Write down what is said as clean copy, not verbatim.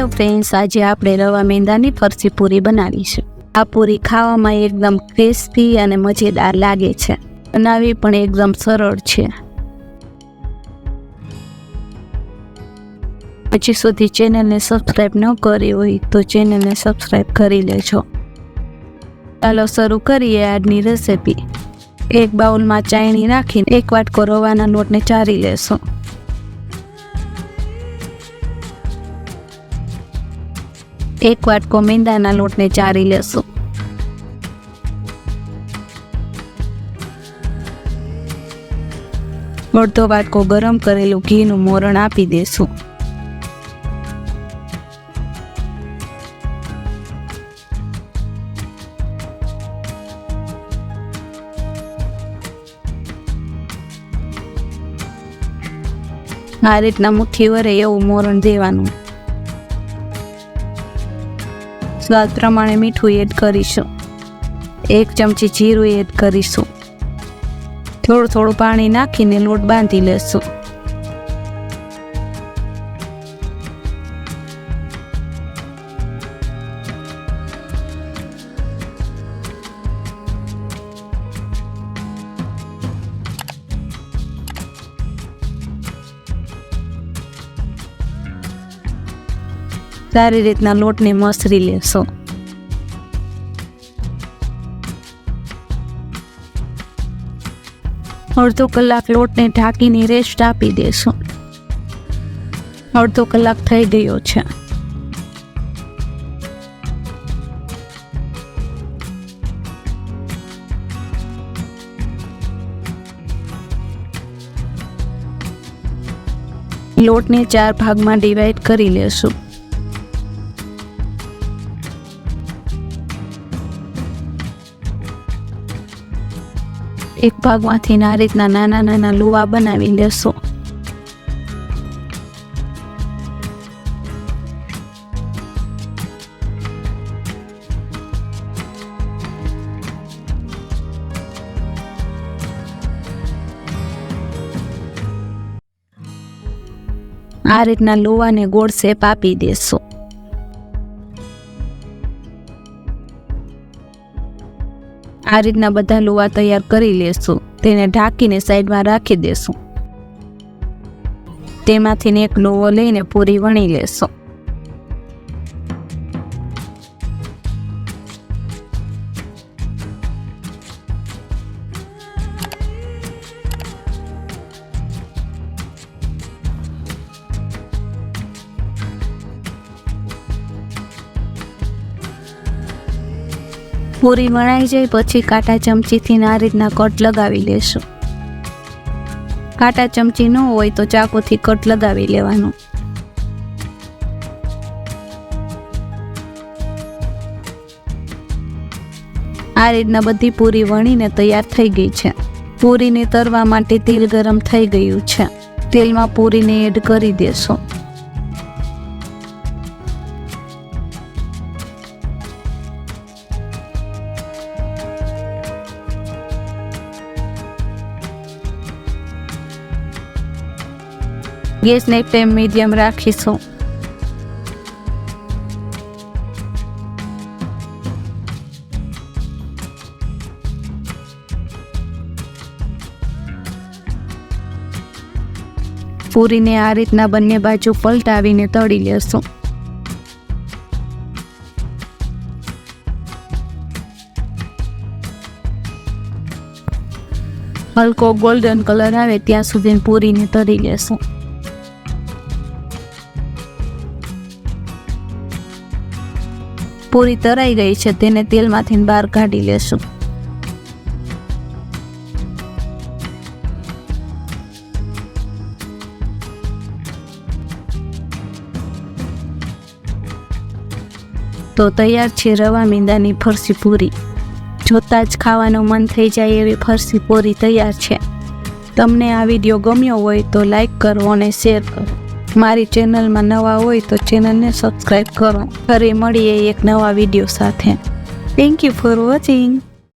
Hello friends, આજે આપણે રવા મેંદાની ફરસી પૂરી બનાવીશું। આ પૂરી ખાવામાં એકદમ ક્રિસ્પી અને મજેદાર લાગે છે। બનાવવી પણ એકદમ સરળ છે। પછી સુધી ચેનલને સબસ્ક્રાઇબ ન કરી હોય તો ચેનલને સબસ્ક્રાઇબ કરી લેજો। ચાલો શરૂ કરીએ આજની રેસીપી। એક બાઉલમાં ચાયણી રાખીને એક વાટકો રવાના લોટને ચારી લેશો। એક વાટકો મેંદાના લોટને ચારી લેશો। અડધો વાટકો ગરમ કરેલું ઘીનું મોરણ આપી દેશું। આ રીતના મુઠ્ઠી વરે એવું મોરણ દેવાનું। સ્વાદ પ્રમાણે મીઠું એડ કરીશું। 1 ચમચી જીરું એડ કરીશું। થોડું પાણી નાખીને લોટ બાંધી લેશું। સારી રીતના લોટને મસળી લેશો। અડધો કલાક લોટને ઢાંકીને રેસ્ટ આપી દેશો। અડધો કલાક થઈ ગયો છે। લોટને 4 ભાગમાં ડિવાઈડ કરી લેશું। એક ભાગમાંથી આ રીતના નાના લુવા બનાવી લેશો। આ રીતના લુવાને ગોળ શેપ આપી દેશો। આ રીતના બધા લુવા તૈયાર કરી લેશું। તેને ઢાંકીને સાઈડમાં રાખી દેશું। તેમાંથી એક લુવો લઈને પૂરી વણી લેશો। પૂરી વણાઈ જાય પછી કાંટા ચમચીથી આ રીતના કટ લગાવી લેશું। કાંટા ચમચી ન હોય તો ચાકુથી કટ લગાવી લેવાનું। આ રીતના બધી પૂરી વણીને તૈયાર થઈ ગઈ છે। પૂરીને તળવા માટે તેલ ગરમ થઈ ગયું છે। તેલમાં પૂરીને એડ કરી દેશો। ગેસને ફ્લેમ મીડિયમ રાખીશું। પૂરીને આ રીતના બંને બાજુ પલટાવીને તળી લેશું। હલકો ગોલ્ડન કલર આવે ત્યાં સુધી પૂરીને તળી લેશું। પૂરી તરાઈ ગઈ છે, તેને તેલમાંથી બહાર કાઢી લેશું। તો તૈયાર છે રવા મેંદાની ફરસી પૂરી। જોતાં જ ખાવાનું મન થઈ જાય એવી ફરસી પૂરી તૈયાર છે। તમને આ વિડીયો ગમ્યો હોય તો લાઈક કરો અને શેર કરો। મારી ચેનલમાં નવા હોય તો ચેનલને સબસ્ક્રાઇબ કરો। ફરી મળીએ એક નવા વિડીયો સાથે। Thank you for watching.